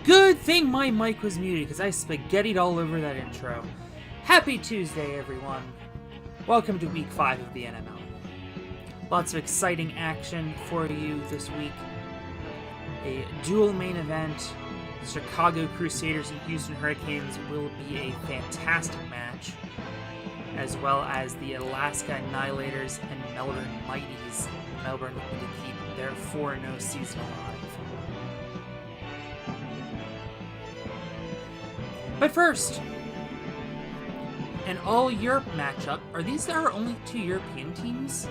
Good thing my mic was muted, because I spaghettied all over that intro. Happy Tuesday, everyone. Welcome to Week 5 of the NML. Lots of exciting action for you this week. A dual main event. Chicago Crusaders and Houston Hurricanes will be a fantastic match. as well as the Alaska Annihilators and Melbourne Mighties. Melbourne looking to keep their 4-0 season alive. But first, an all-Europe matchup. Are these our only 2 European teams?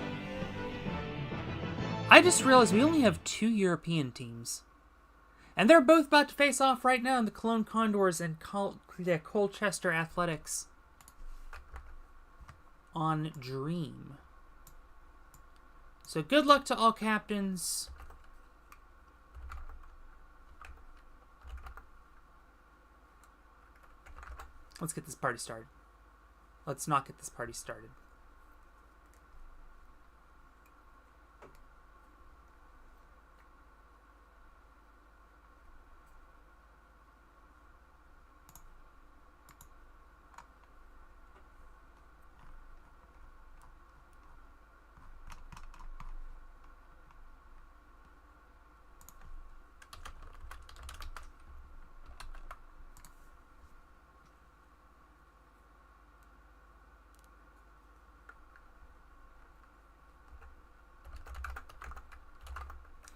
I just realized we only have 2 European teams. And they're both about to face off right now in the Cologne Condors and Colchester Athletics on Dream. So good luck to all captains. Let's get this party started. Let's not get this party started.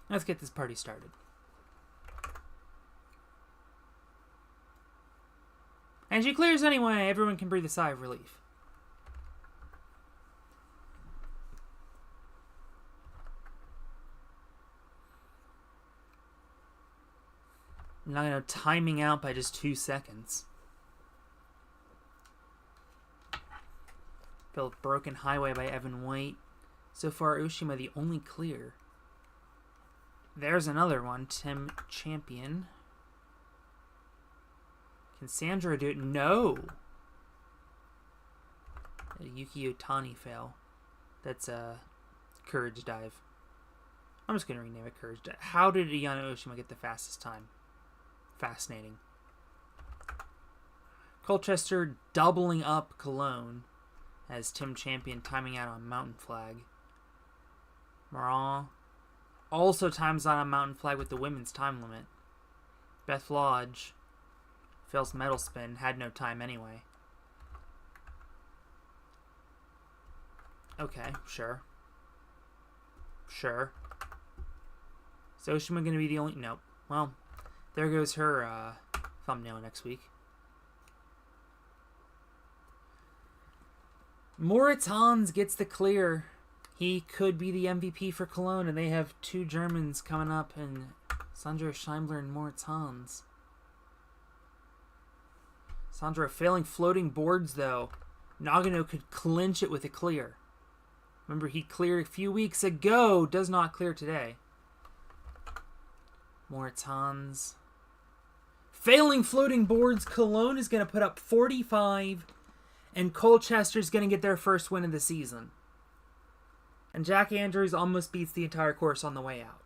Let's get this party started. And she clears anyway. Everyone can breathe a sigh of relief. I'm not going to timing out by just 2 seconds. Built Broken Highway by Evan White. So far, Oshima the only clear. There's another one. Tim Champion. Can Sandra do it? No! A Yuki Otani fail. That's a Courage Dive. I'm just going to rename it Courage Dive. How did Ayano Oshima get the fastest time? Fascinating. Colchester doubling up Cologne as Tim Champion timing out on Mountain Flag. Moran also times out on Mountain Flag with the women's time limit. Beth Lodge fails medal spin, had no time anyway. Okay, sure. Sure. Is Oshima going to be the only... Nope. Well, there goes her thumbnail next week. Moritz Hans gets the clear. He could be the MVP for Cologne, and they have 2 Germans coming up, and Sandra Scheimler and Moritz Hans. Sandra failing floating boards, though. Nagano could clinch it with a clear. Remember, he cleared a few weeks ago. Does not clear today. Moritz Hans. Failing floating boards, Cologne is going to put up 45, and Colchester's going to get their first win of the season. And Jack Andrews almost beats the entire course on the way out.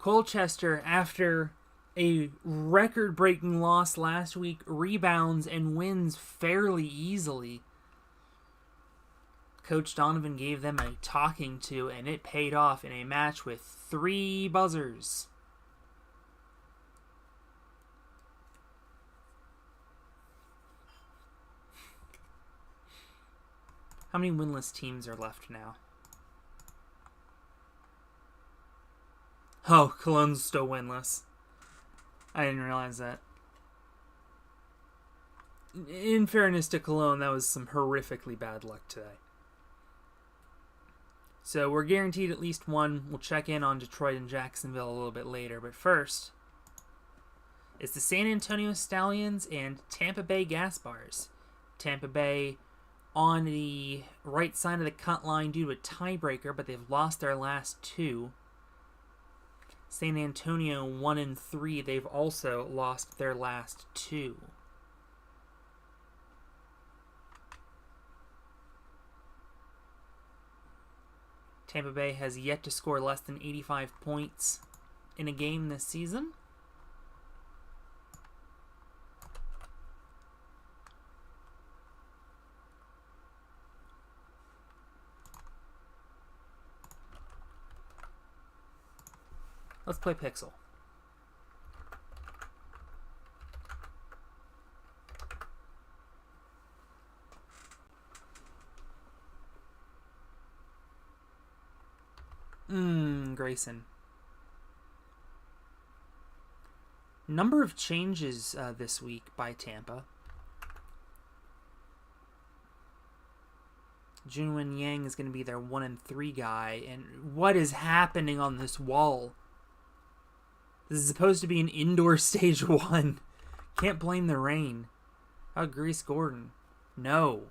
Colchester, after a record-breaking loss last week, rebounds and wins fairly easily. Coach Donovan gave them a talking to, and it paid off in a match with 3 buzzers. How many winless teams are left now? Oh, Cologne's still winless. I didn't realize that. In fairness to Cologne, that was some horrifically bad luck today. So we're guaranteed at least one. We'll check in on Detroit and Jacksonville a little bit later. But first, it's the San Antonio Stallions and Tampa Bay Gaspars. Tampa Bay on the right side of the cut line due to a tiebreaker, but they've lost their last 2. San Antonio 1-3. They've also lost their last 2. Tampa Bay has yet to score less than 85 points in a game this season. Let's play Pixel. Grayson. Number of changes this week by Tampa. Junwen Yang is going to be their 1-3 guy. And what is happening on this wall? This is supposed to be an indoor stage 1. Can't blame the rain. Oh, Grease Gordon. No.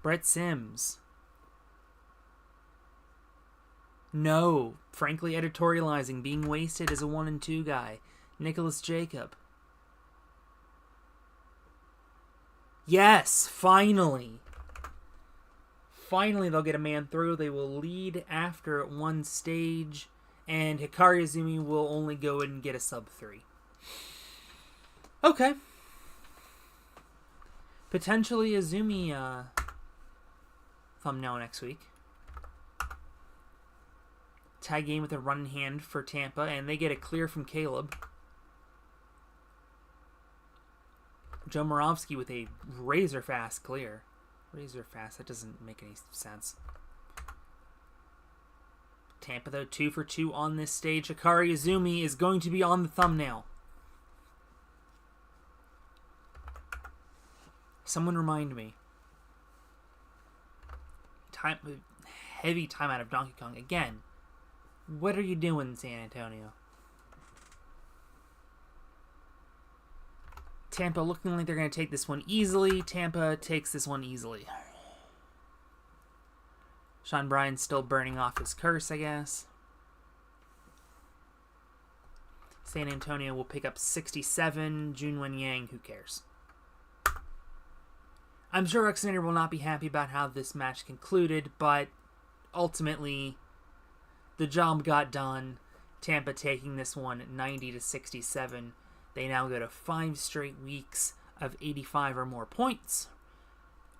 Brett Sims. No. Frankly editorializing. Being wasted as a 1-2 guy. Nicholas Jacob. Yes, finally. Finally they'll get a man through. They will lead after at one stage. And Hikari Izumi will only go and get a sub 3. Okay. Potentially Izumi thumbnail next week. Tie game with a run hand for Tampa. And they get a clear from Caleb. Joe Moravsky with a razor fast clear. Razor fast, that doesn't make any sense. Tampa, though, 2 for 2 on this stage. Hikari Izumi is going to be on the thumbnail. Someone remind me. Heavy timeout of Donkey Kong. Again, what are you doing, San Antonio? Tampa looking like they're going to take this one easily. Tampa takes this one easily. Sean Bryan's still burning off his curse, I guess. San Antonio will pick up 67. Junwen Yang, who cares? I'm sure Oxinator will not be happy about how this match concluded, but ultimately, the job got done. Tampa taking this one 90-67. They now go to 5 straight weeks of 85 or more points.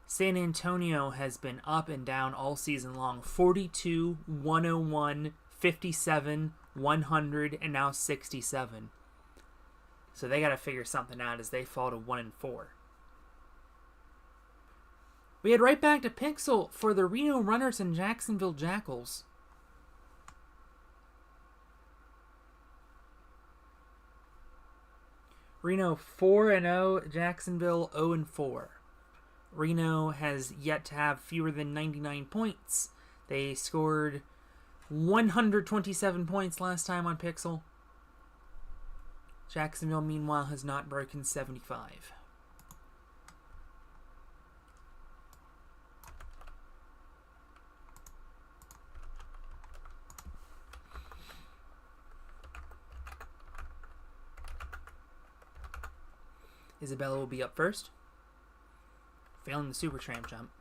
San Antonio has been up and down all season long. 42, 101, 57, 100, and now 67. So they got to figure something out as they fall to 1-4. We head right back to Pixel for the Reno Runners and Jacksonville Jackals. Reno 4-0, Jacksonville 0-4. Reno has yet to have fewer than 99 points. They scored 127 points last time on Pixel. Jacksonville, meanwhile, has not broken 75. Isabella will be up first. Failing the Super Tramp jump.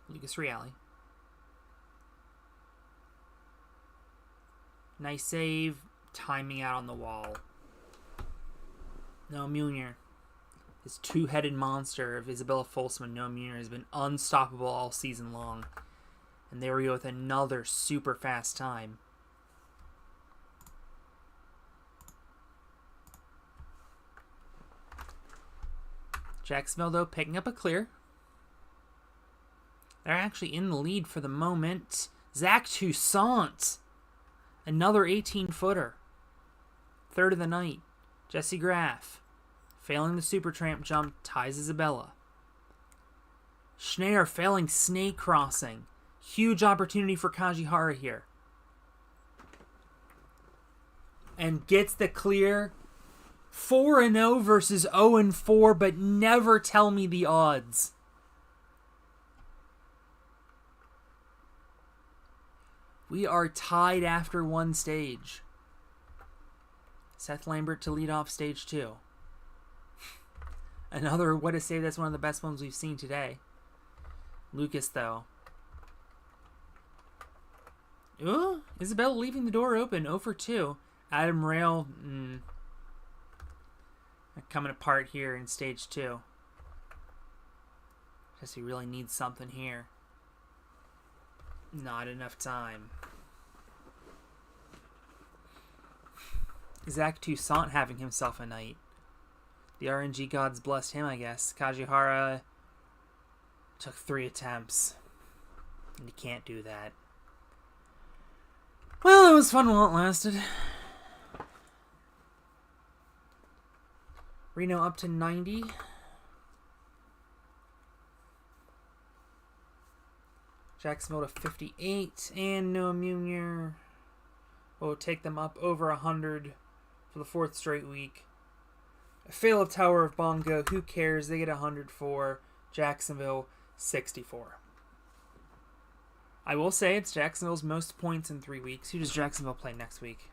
Lucas Reale. Nice save. Timing out on the wall. Noah Munier. This two-headed monster of Isabella Folsman, Noah Munier, has been unstoppable all season long. And there we go with another super fast time. Jacksonville, though, picking up a clear. They're actually in the lead for the moment. Zach Toussaint. Another 18-footer. Third of the night. Jesse Graff. Failing the Supertramp jump. Ties Isabella. Schneider failing snake crossing. Huge opportunity for Kajihara here. And gets the clear. 4-0 versus 0-4, but never tell me the odds. We are tied after one stage. Seth Lambert to lead off stage 2. Another what a save. That's one of the best ones we've seen today. Lucas, though. Ooh, Isabella leaving the door open. 0 for 2. Adam Rail coming apart here in stage 2. Guess he really needs something here. Not enough time. Zach Toussaint having himself a night. The RNG gods blessed him, I guess. Kajihara took 3 attempts. And he can't do that. Well, it was fun while it lasted. Reno up to 90. Jacksonville to 58. And Noah Munier will take them up over 100 for the 4th straight week. A fail of Tower of Bongo. Who cares? They get 104. Jacksonville 64. I will say it's Jacksonville's most points in 3 weeks. Who does Jacksonville play next week?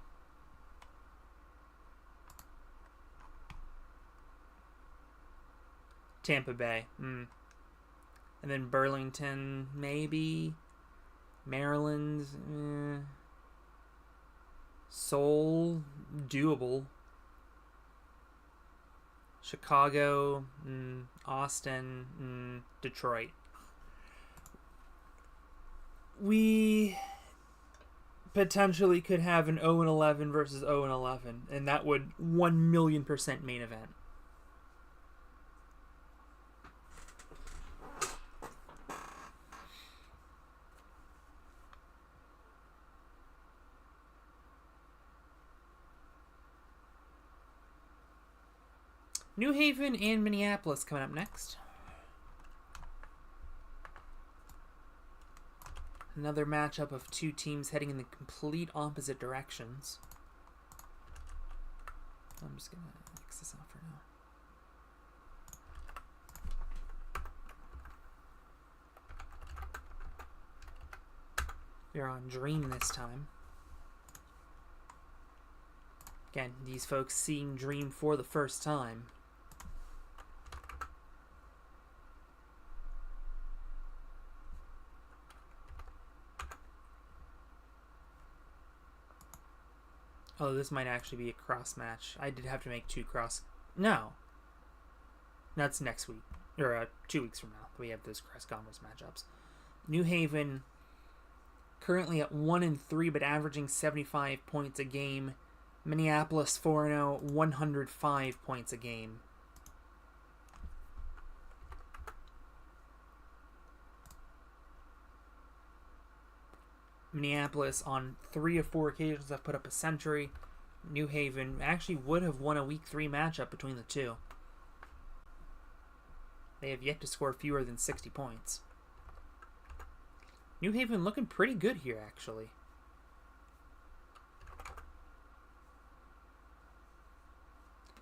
Tampa Bay. And then Burlington, maybe. Maryland. Seoul, doable. Chicago, Austin, Detroit. We potentially could have an 0-11 versus 0-11, and that would 1,000,000% main event. New Haven and Minneapolis coming up next. Another matchup of two teams heading in the complete opposite directions. I'm just going to X this out for now. We're on Dream this time. Again, these folks seeing Dream for the first time. Oh, this might actually be a cross match. I did have to make 2 cross... No. That's next week. Or 2 weeks from now. We have those cross conference matchups. New Haven currently at 1-3, but averaging 75 points a game. Minneapolis 4-0, 105 points a game. Minneapolis on 3 of 4 occasions have put up a century. New Haven actually would have won a week 3 matchup between the two. They have yet to score fewer than 60 points. New Haven looking pretty good here, actually.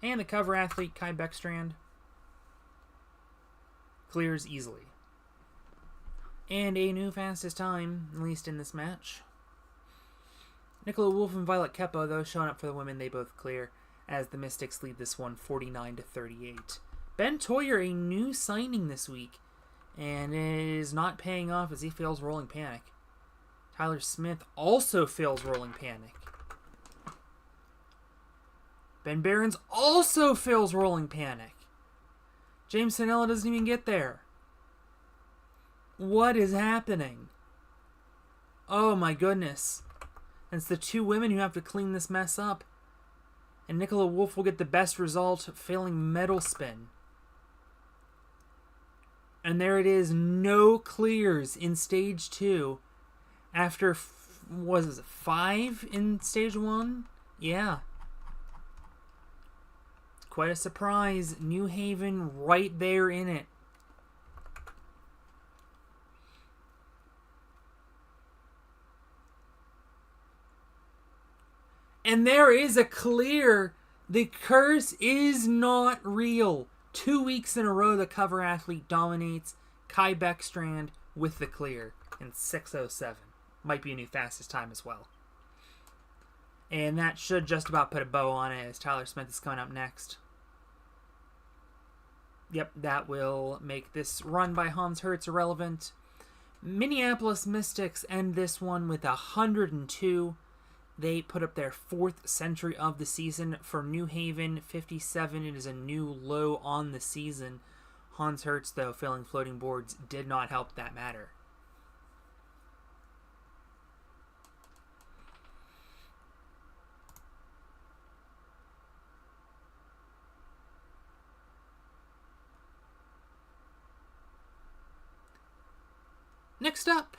And the cover athlete, Kai Beckstrand, clears easily. And a new fastest time, at least in this match. Nicola Wolf and Violet Keppo, though, showing up for the women, they both clear, as the Mystics lead this one 49-38. Ben Toyer, a new signing this week, and it is not paying off as he fails Rolling Panic. Tyler Smith also fails Rolling Panic. Ben Barons also fails Rolling Panic. James Sanella doesn't even get there. What is happening? Oh my goodness. And it's the 2 women who have to clean this mess up. And Nicola Wolf will get the best result, failing Metal Spin. And there it is, no clears in Stage 2. After, was it 5 in Stage 1? Yeah. Quite a surprise. New Haven right there in it. And there is a clear. The curse is not real. 2 weeks in a row, the cover athlete dominates. Kai Beckstrand with the clear in 6:07. Might be a new fastest time as well. And that should just about put a bow on it, as Tyler Smith is coming up next. Yep, that will make this run by Hans Hertz irrelevant. Minneapolis Mystics end this one with 102. They put up their 4th century of the season. For New Haven, 57. It is a new low on the season. Hans Hertz, though, failing floating boards did not help that matter. Next up,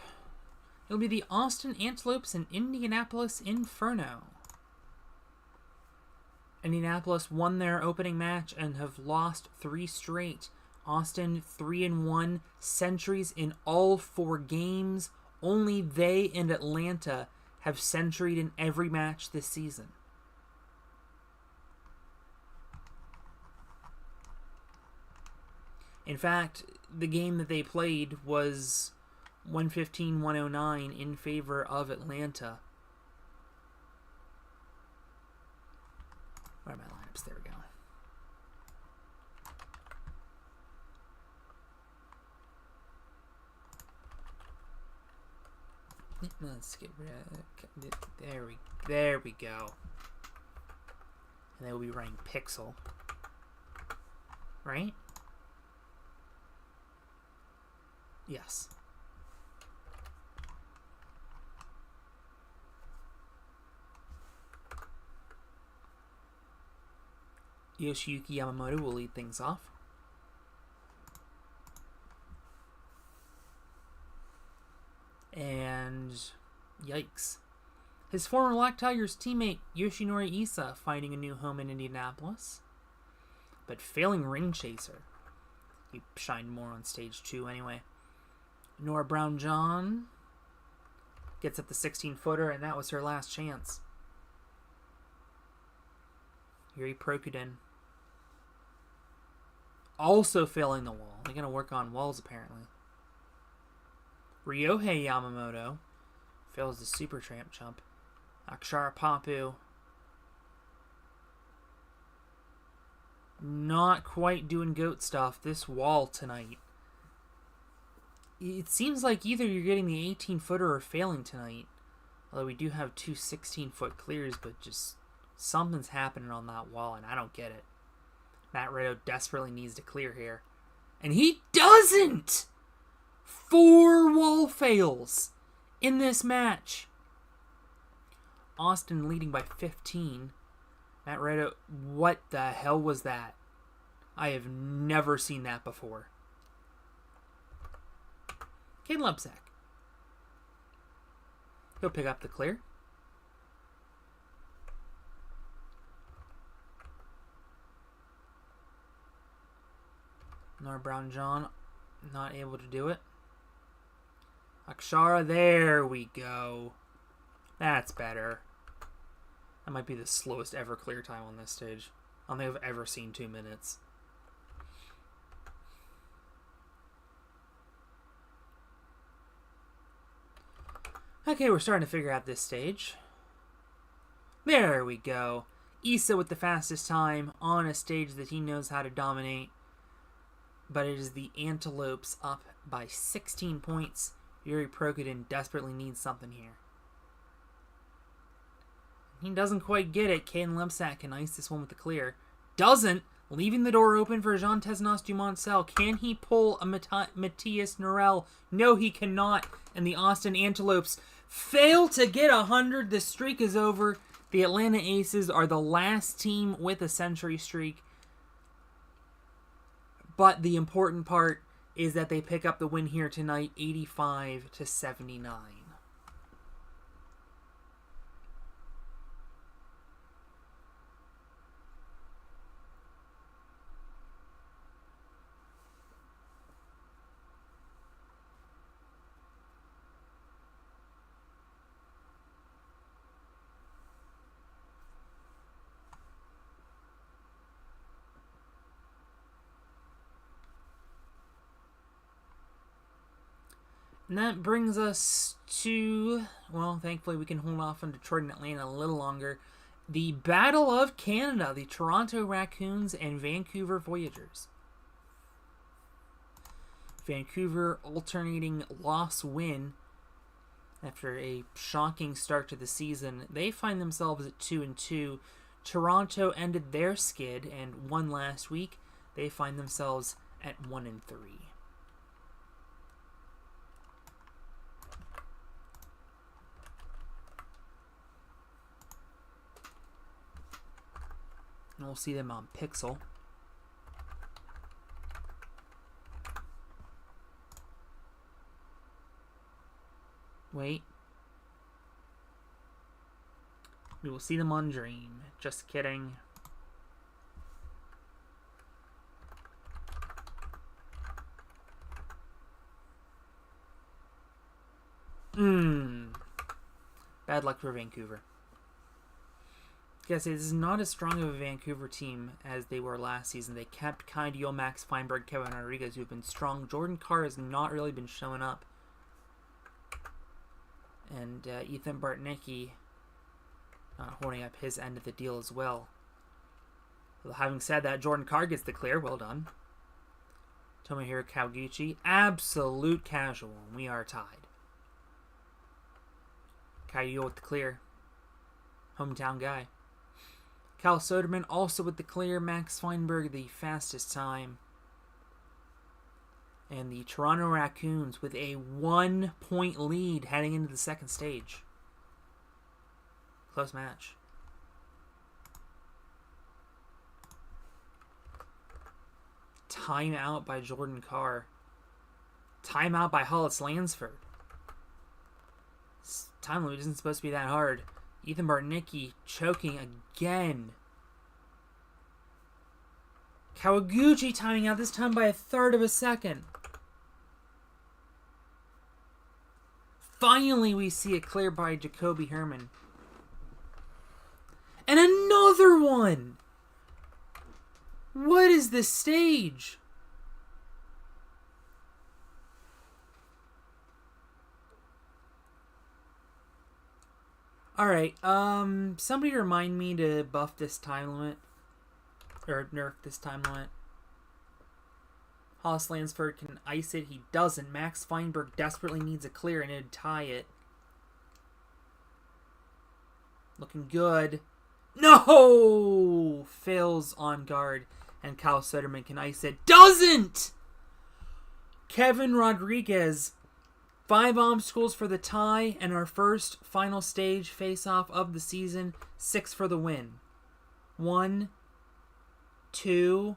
It'll be the Austin Antelopes and Indianapolis Inferno. Indianapolis won their opening match and have lost 3 straight. Austin 3-1, centuries in all 4 games. Only they and Atlanta have centuried in every match this season. In fact, the game that they played was 115-109 in favor of Atlanta. Where are my lineups? There we go. Let's get rid of, there we go. And they will be running Pixel. Right? Yes. Yoshiyuki Yamamoto will lead things off. And yikes. His former Black Tigers teammate Yoshinori Issa finding a new home in Indianapolis, but failing Ring Chaser. He shined more on stage 2 anyway. Nora Brown-John gets up the 16-footer, and that was her last chance. Yuri Prokudin also failing the wall. They're going to work on walls, apparently. Ryohei Yamamoto fails the Super Tramp jump. Akshara Papu not quite doing goat stuff. This wall tonight. It seems like either you're getting the 18-footer or failing tonight. Although we do have 2 16-foot clears, but just something's happening on that wall, and I don't get it. Matt Reno desperately needs to clear here. And he doesn't! 4 wall fails in this match. Austin leading by 15. Matt Reno, what the hell was that? I have never seen that before. Caden Lebsack. He'll pick up the clear. Nora Brown-John not able to do it. Akshara, there we go. That's better. That might be the slowest ever clear time on this stage. I don't think I've ever seen 2 minutes. Okay, we're starting to figure out this stage. There we go. Issa with the fastest time on a stage that he knows how to dominate. But it is the Antelopes up by 16 points. Yuri Prokudin desperately needs something here. He doesn't quite get it. Caden Lebsack can ice this one with the clear. Doesn't. Leaving the door open for Jean Tesnos Dumoncel. Can he pull a Matthias Norell? No, he cannot. And the Austin Antelopes fail to get 100. The streak is over. The Atlanta Aces are the last team with a century streak. But the important part is that they pick up the win here tonight, 85-79. And that brings us to, well, thankfully we can hold off on Detroit and Atlanta a little longer. The Battle of Canada, the Toronto Racoons and Vancouver Voyagers. Vancouver alternating loss-win after a shocking start to the season. They find themselves at 2-2. Toronto ended their skid and won last week. They find themselves at 1-3. And we'll see them on Pixel. Wait. We will see them on Dream. Just kidding. Bad luck for Vancouver. Guess this is not as strong of a Vancouver team as they were last season. They kept Kyle, Max Feinberg, Kevin Rodriguez, who have been strong. Jordan Carr has not really been showing up. And Ethan Bartnicki holding up his end of the deal as well. Well, having said that, Jordan Carr gets the clear. Well done. Tomohiro Kawaguchi, absolute casual. We are tied. Kyle with the clear. Hometown guy. Cal Soderman also with the clear. Max Feinberg the fastest time. And the Toronto Racoons with a 1-point lead heading into the second stage. Close match. Timeout by Jordan Carr. Timeout by Hollis Lansford. Time limit isn't supposed to be that hard. Ethan Bartnicki choking again. Kawaguchi timing out, this time by a third of a second. Finally, we see it clear by Jacoby Herman. And another one! What is this stage? Alright, somebody remind me to buff this time limit. Or nerf this time limit. Hollis Lansford can ice it. He doesn't. Max Feinberg desperately needs a clear and it'd tie it. Looking good. No! Fails on guard. And Kyle Soderman can ice it. Doesn't! Kevin Rodriguez. 5 obstacles for the tie and our first final stage face-off of the season. 6 for the win. 1, 2.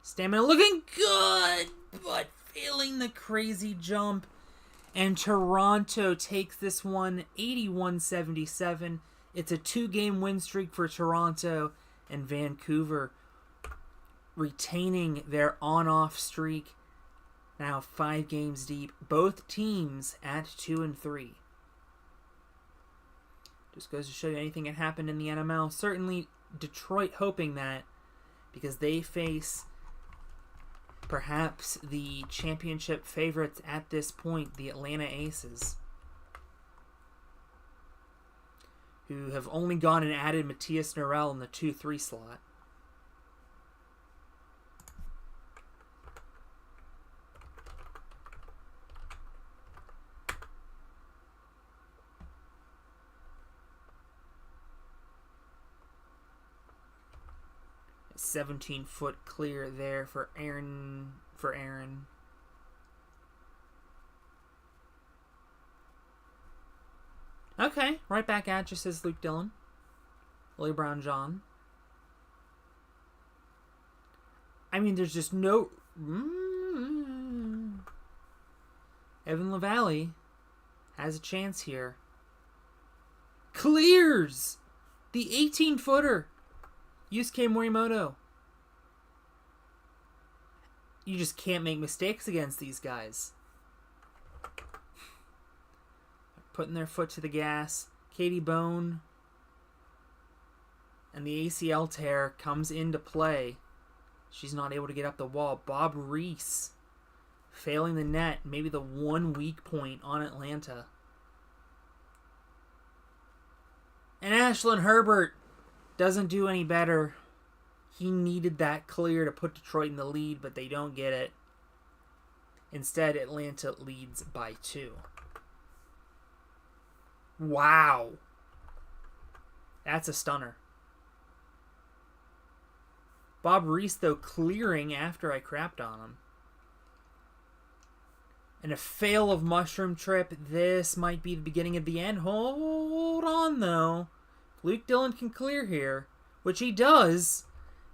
Stamina looking good, but failing the crazy jump. And Toronto takes this one 81-77. It's a 2-game win streak for Toronto, and Vancouver retaining their on-off streak. Now 5 games deep. Both teams at 2-3. Just goes to show you anything can happen in the NML. Certainly Detroit hoping that, because they face perhaps the championship favorites at this point, the Atlanta Aces, who have only gone and added Matthias Norell in the 2-3 slot. A 17-foot clear there for Aaron. Okay, right back at you, says Luke Dillon. Willie Brown John. I mean, there's just no... Evan LaValle has a chance here. Clears! The 18-footer. Yusuke Morimoto. You just can't make mistakes against these guys. Putting their foot to the gas. Katie Bone. And the ACL tear comes into play. She's not able to get up the wall. Bob Reese failing the net. Maybe the one weak point on Atlanta. And Ashlyn Herbert doesn't do any better. He needed that clear to put Detroit in the lead, but they don't get it. Instead, Atlanta leads by 2. Wow. That's a stunner. Bob Reese, though, clearing after I crapped on him. And a fail of Mushroom Trip. This might be the beginning of the end. Hold on, though. If Luke Dillon can clear here, which he does,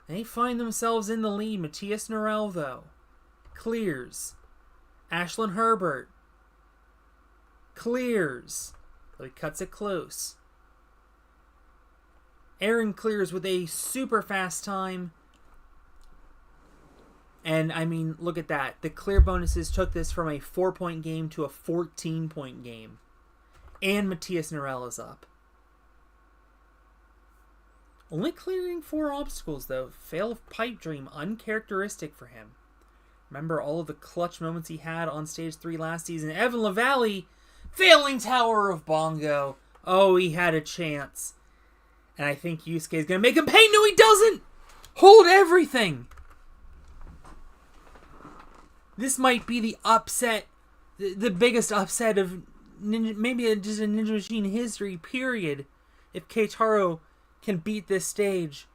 they find themselves in the lead. Matthias Norell, though, clears. Ashlyn Herbert clears. So he cuts it close. Aaron clears with a super fast time. And, I mean, look at that. The clear bonuses took this from a 4-point game to a 14-point game. And Matthias Norella's up. Only clearing 4 obstacles, though. Fail of Pipe Dream, uncharacteristic for him. Remember all of the clutch moments he had on Stage 3 last season. Evan LaValle, failing Tower of Bongo. Oh, he had a chance. And I think Yusuke is going to make him pay. No, he doesn't! Hold everything! This might be the upset, the biggest upset of maybe just a Ninja Machine history, period. If Keitaro can beat this stage.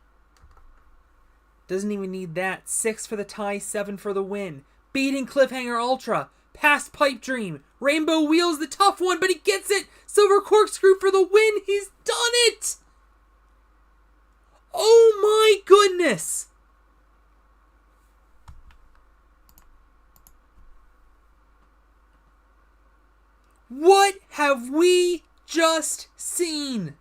Doesn't even need that. 6 for the tie, 7 for the win. Beating Cliffhanger Ultra. Past Pipe Dream. Rainbow Wheels, the tough one, but he gets it. Silver Corkscrew for the win. He's done it. Oh my goodness. What have we just seen?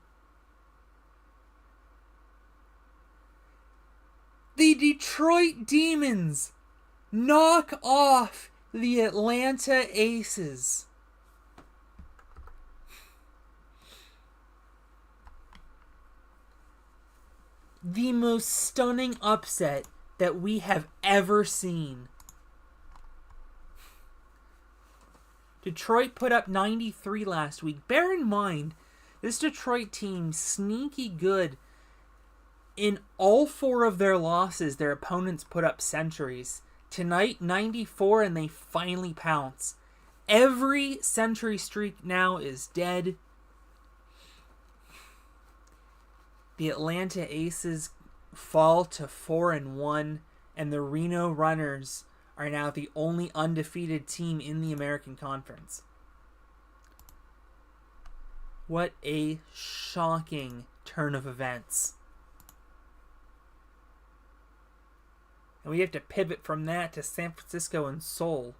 The Detroit Demons knock off the Atlanta Aces. The most stunning upset that we have ever seen. Detroit put up 93 last week. Bear in mind, this Detroit team, sneaky good. In all 4 of their losses, their opponents put up centuries. Tonight, 94, and they finally pounce. Every century streak now is dead. The Atlanta Aces fall to 4-1, and the Reno Runners are now the only undefeated team in the American Conference. What a shocking turn of events. And we have to pivot from that to San Francisco and Seoul.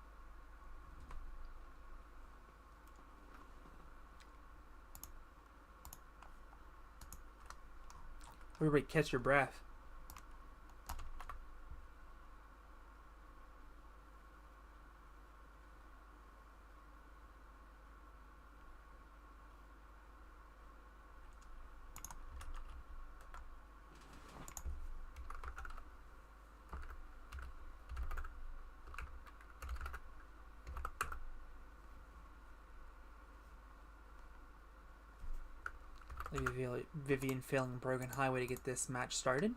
Everybody catch your breath. Vivian failing Broken Highway to get this match started.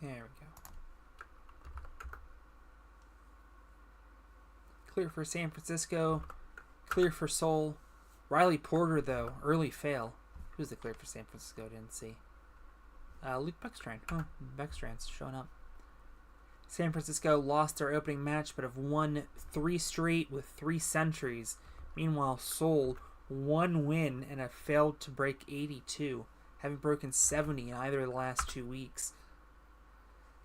There we go. Clear for San Francisco. Clear for Seoul. Riley Porter, though, early fail. Who's the clear for San Francisco? Didn't see. Luke Beckstrand. Oh, Beckstrand's showing up. San Francisco lost their opening match, but have won 3 straight with 3 centuries. Meanwhile, Seoul, 1 win and have failed to break 82. Haven't broken 70 in either of the last 2 weeks.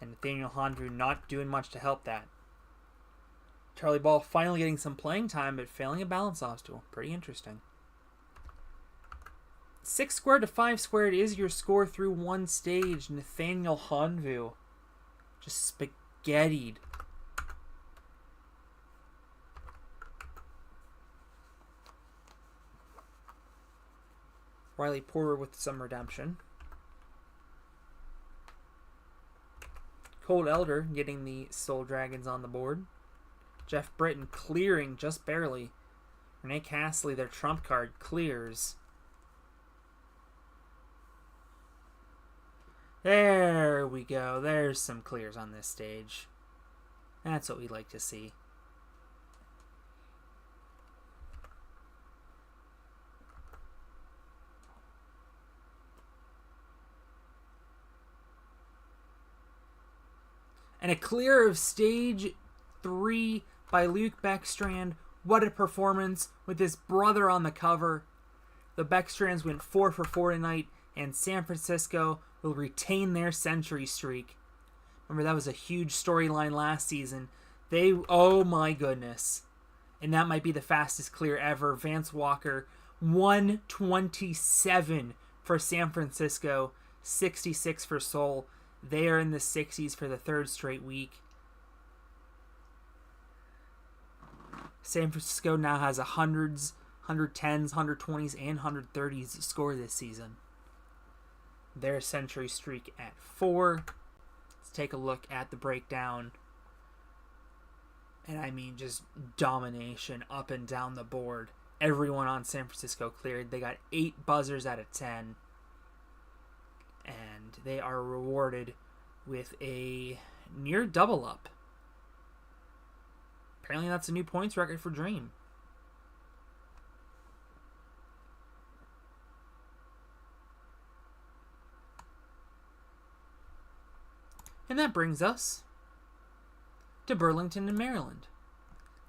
And Nathaniel Honu not doing much to help that. Charlie Ball finally getting some playing time, but failing a balance obstacle. Pretty interesting. 6 squared to 5 squared is your score through 1 stage. Nathaniel Honu just spaghettied. Riley Porter with some redemption. Cold Elder getting the Soul Dragons on the board. Jeff Britton clearing just barely. Renee Castley, their trump card, clears. There we go. There's some clears on this stage. That's what we like to see. And a clear of stage 3 by Luke Beckstrand. What a performance with his brother on the cover. The Beckstrands went 4 for 4 tonight, and San Francisco will retain their century streak. Remember, that was a huge storyline last season. Oh my goodness. And that might be the fastest clear ever. Vance Walker, 127 for San Francisco, 66 for Seoul. They are in the 60s for the third straight week. San Francisco now has 100s, 110s, 120s, and 130s score this season. Their century streak at 4. Let's take a look at the breakdown. And I mean, just domination up and down the board. Everyone on San Francisco cleared. They got 8 buzzers out of 10. And they are rewarded with a near double up. Apparently that's a new points record for Dream. And that brings us to Burlington and Maryland.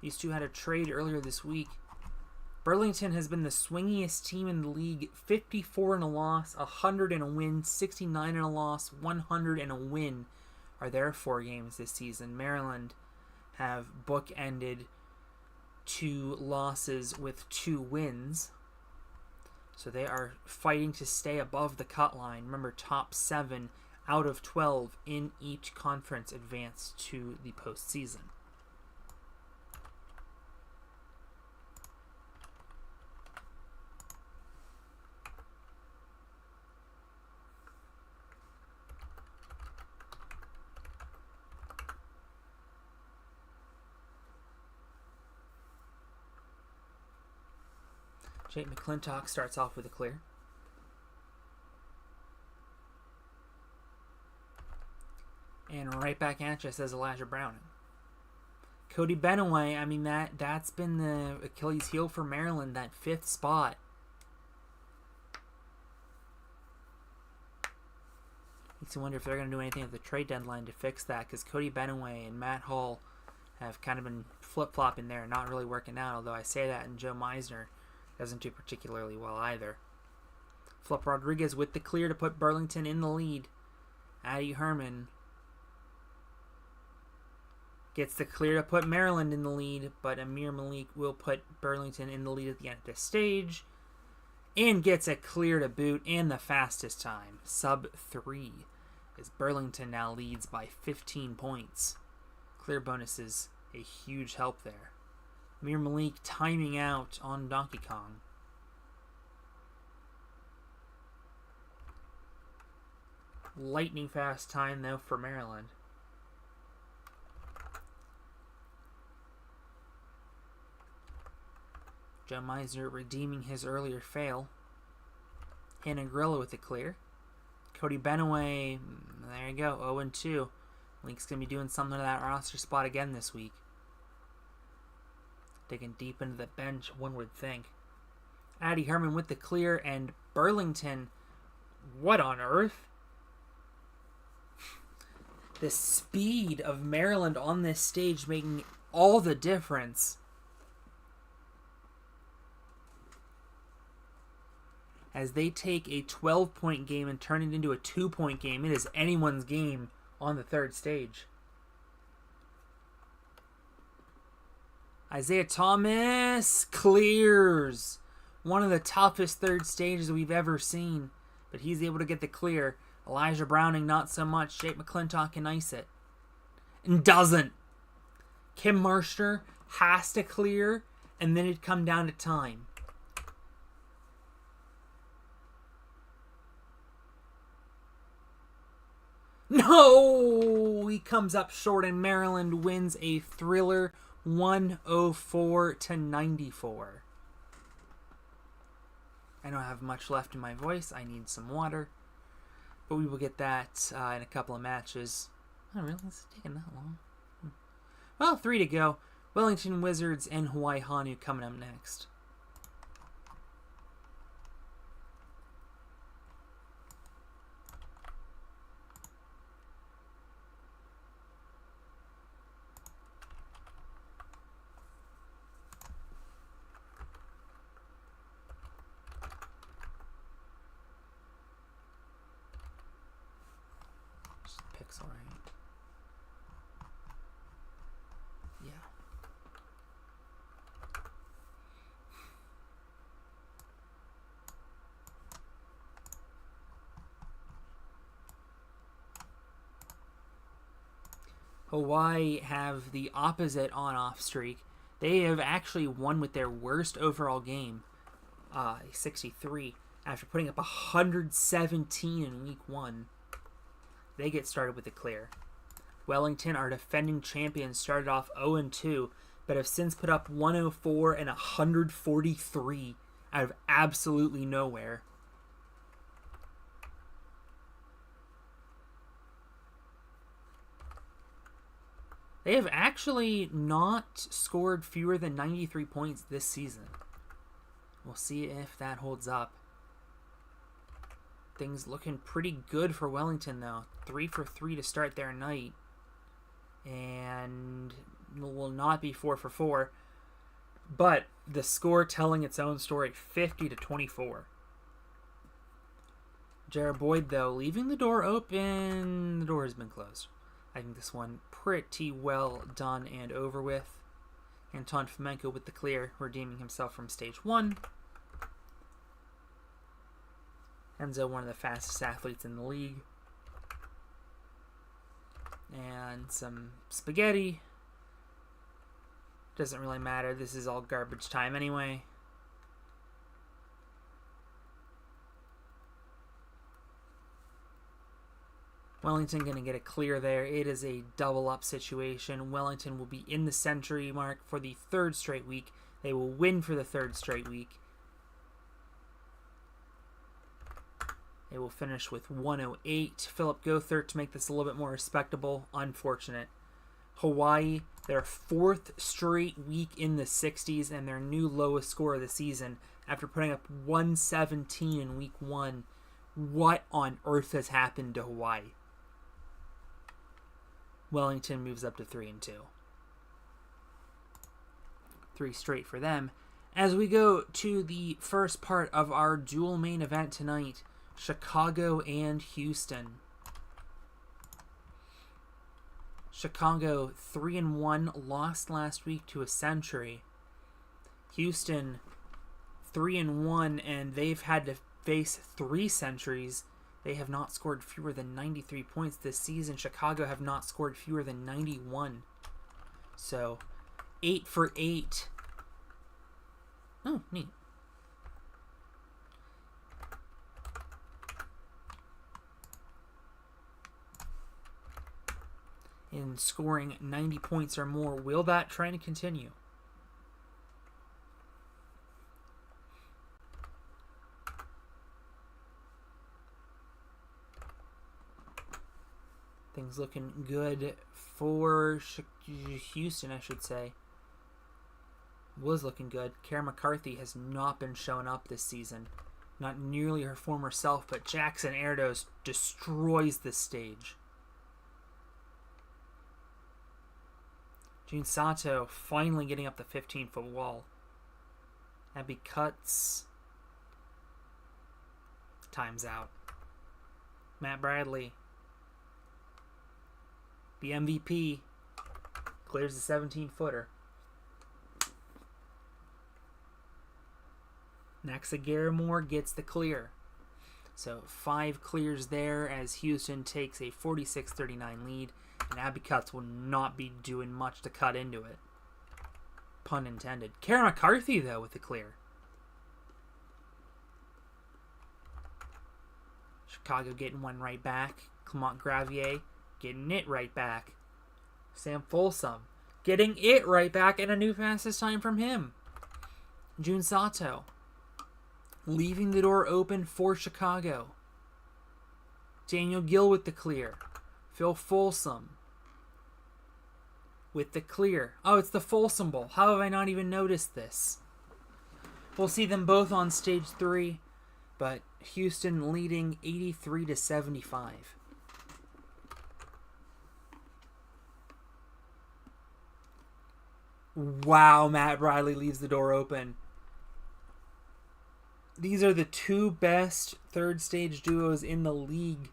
These two had a trade earlier this week. Burlington has been the swingiest team in the league. 54 in a loss, 100 in a win, 69 in a loss, 100 in a win are their 4 games this season. Maryland have bookended 2 losses with 2 wins. So they are fighting to stay above the cut line. Remember, top 7 out of 12 in each conference advance to the postseason. Jake McClintock starts off with a clear. And right back at you, says Elijah Browning. Cody Benaway, I mean, that's been the Achilles heel for Maryland, that 5th spot. Makes you wonder if they're going to do anything at the trade deadline to fix that, because Cody Benaway and Matt Hall have kind of been flip-flopping there, not really working out, although I say that, and Joe Meisner doesn't do particularly well either. Flip Rodriguez with the clear to put Burlington in the lead. Addie Herman gets the clear to put Maryland in the lead, but Amir Malik will put Burlington in the lead at the end of the stage. And gets a clear to boot and the fastest time, sub 3, as Burlington now leads by 15 points. Clear bonuses, a huge help there. Amir Malik timing out on Donkey Kong. Lightning fast time, though, for Maryland. Joe Meisner redeeming his earlier fail. Hannah Grillo with the clear. Cody Benaway, there you go, 0-2. Link's going to be doing something to that roster spot again this week. Digging deep into the bench, one would think. Addie Herman with the clear, and Burlington, what on earth? The speed of Maryland on this stage making all the difference. As they take a 12-point game and turn it into a 2-point game. It is anyone's game on the third stage. Isaiah Thomas clears. One of the toughest third stages we've ever seen. But he's able to get the clear. Elijah Browning not so much. Jake McClintock can ice it. And doesn't. Kim Marshner has to clear. And then it'd come down to time. No! He comes up short and Maryland wins a thriller 104-94. I don't have much left in my voice. I need some water. But we will get that in a couple of matches. Oh, really? It's taking that long. Well, 3 to go. Wellington Wizards and Hawaii Honu coming up next. Pixel right. Hawaii have the opposite on-off streak. They have actually won with their worst overall game, 63, after putting up 117 in week 1. They get started with the clear. Wellington, our defending champions, started off 0-2, but have since put up 104 and 143 out of absolutely nowhere. They have actually not scored fewer than 93 points this season. We'll see if that holds up. Things looking pretty good for Wellington, though. 3 for 3 to start their night. And will not be 4 for 4. But the score telling its own story, 50-24. Jared Boyd, though, leaving the door open. The door has been closed. I think this one pretty well done and over with. Anton Fomenko with the clear, redeeming himself from stage 1. Enzo, one of the fastest athletes in the league. And some spaghetti. Doesn't really matter. This is all garbage time anyway. Wellington going to get a clear there. It is a double up situation. Wellington will be in the century mark for the 3rd straight week. They will win for the 3rd straight week. They will finish with 108. Philip Gothert to make this a little bit more respectable. Unfortunate. Hawaii, their 4th straight week in the 60s and their new lowest score of the season after putting up 117 in week 1. What on earth has happened to Hawaii? Wellington moves up to 3-2. 3 straight for them. As we go to the first part of our dual main event tonight, Chicago and Houston. Chicago 3-1, lost last week to a century. Houston 3-1, and they've had to face 3 centuries. They have not scored fewer than 93 points this season. Chicago have not scored fewer than 91. So, 8 for 8. Oh, neat. In scoring 90 points or more. Will that trend continue? Things looking good for Houston, I should say. Was looking good. Kara McCarthy has not been showing up this season. Not nearly her former self, but Jackson Erdos destroys this stage. June Sato finally getting up the 15-foot wall. Abby Cuts. Time's out. Matt Bradley. The MVP. Clears the 17-footer. Naxa Garamore gets the clear. So 5 clears there as Houston takes a 46-39 lead. And Abby Cuts will not be doing much to cut into it. Pun intended. Kara McCarthy, though, with the clear. Chicago getting one right back. Clement Gravier getting it right back. Sam Folsom getting it right back, and a new fastest time from him. Jun Sato leaving the door open for Chicago. Daniel Gill with the clear. Phil Folsom with the clear. Oh, it's the Folsom Bowl. How have I not even noticed this? We'll see them both on stage 3, but Houston leading 83-75. Wow, Matt Bradley leaves the door open. These are the 2 best 3rd stage duos in the league.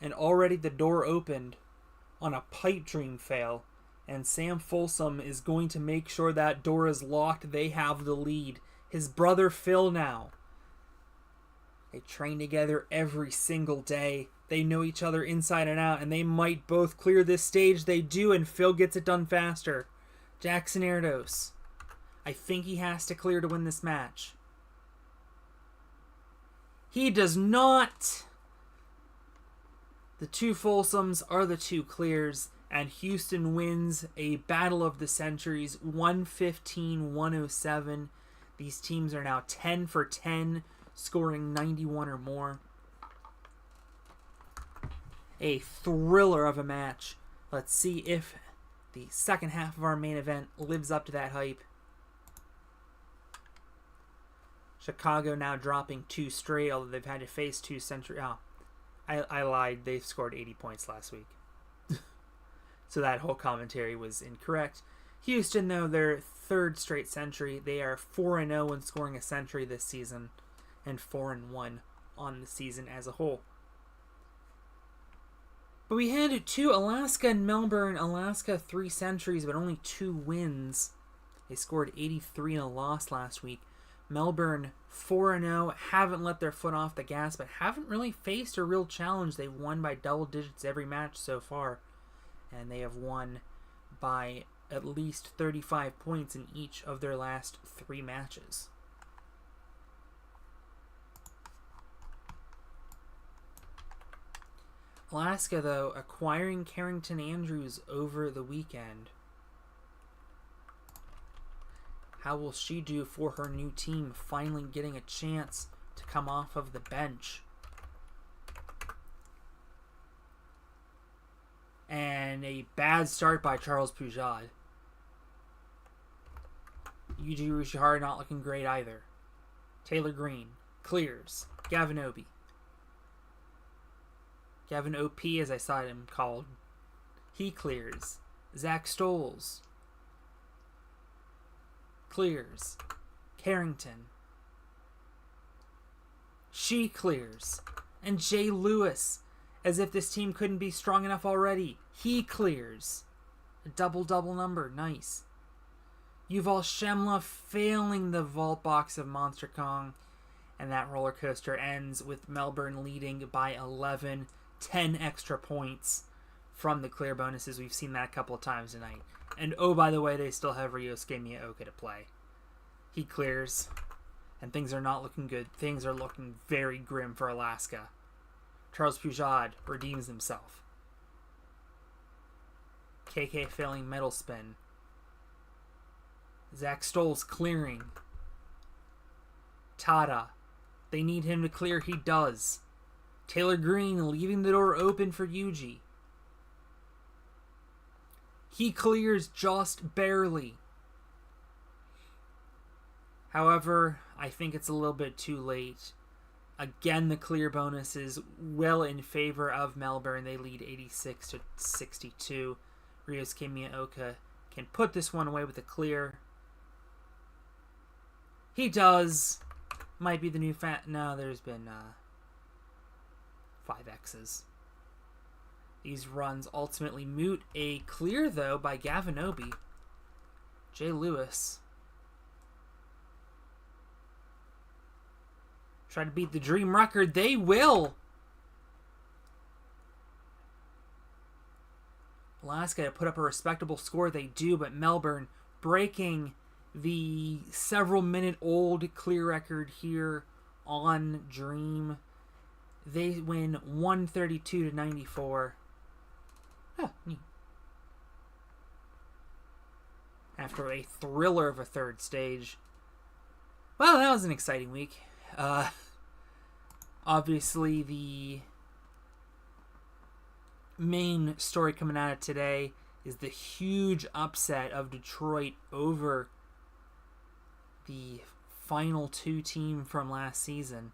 And already the door opened on a pipe dream fail. And Sam Folsom is going to make sure that door is locked. They have the lead. His brother Phil now They train together every single day. They know each other inside and out, and they might both clear this stage. They do, and Phil gets it done faster. Jackson Erdos. I think he has to clear to win this match. He does not. The two Folsoms are the two clears, and Houston wins a battle of the centuries, 115-107. These teams are now 10 for 10, scoring 91 or more. A thriller of a match. Let's see if the second half of our main event lives up to that hype. Chicago now dropping 2 straight, although they've had to face 2 century. Oh, I lied. They scored 80 points last week. So that whole commentary was incorrect. Houston, though, their 3rd straight century. They are 4-0 when scoring a century this season, and 4-1 on the season as a whole. But we had 2 Alaska and Melbourne. Alaska 3 centuries, but only 2 wins. They scored 83 in a loss last week. Melbourne 4-0, haven't let their foot off the gas, but haven't really faced a real challenge. They've won by double digits every match so far, and they have won by at least 35 points in each of their last 3 matches. Alaska, though, acquiring Carrington Andrews over the weekend. How will she do for her new team, finally getting a chance to come off of the bench? And a bad start by Charles Pujad. Yuji Rushihara not looking great either. Taylor Green clears. Gavin Obi. Gavin OP, as I saw him called. He clears. Zach Stoles clears. Carrington. She clears. And Jay Lewis, as if this team couldn't be strong enough already. He clears. A double-double number. Nice. Yuval Shemla failing the vault box of Monster Kong. And that roller coaster ends with Melbourne leading by 11. 10 extra points from the clear bonuses. We've seen that a couple of times tonight. And oh, by the way, they still have Ryosuke Miyaoka to play. He clears. And things are not looking good. Things are looking very grim for Alaska. Charles Pujad redeems himself. KK failing medal spin. Zach Stoles clearing. Tada. They need him to clear. He does. Taylor Green leaving the door open for Yuji. He clears just barely. However, I think it's a little bit too late. Again, the clear bonus is well in favor of Melbourne. They lead 86-62. Ryosuke Miyaoka can put this one away with a clear. He does. Might be the new No, there's been 5 X's. These runs ultimately moot a clear, though, by Gavin Obi. Jay Lewis. Try to beat the dream record. They will! Alaska to put up a respectable score. They do, but Melbourne breaking the several-minute-old clear record here on Dream. They win 132-94. Oh, neat. After a thriller of a 3rd stage. Well, that was an exciting week. Obviously, the main story coming out of today is the huge upset of Detroit over the final 2 team from last season.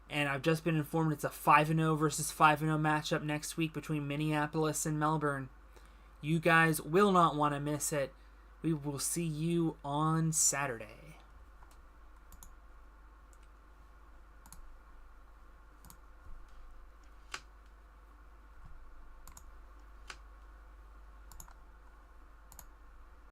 And I've just been informed it's a 5-0 versus 5-0 matchup next week between Minneapolis and Melbourne. You guys will not want to miss it. We will see you on Saturday.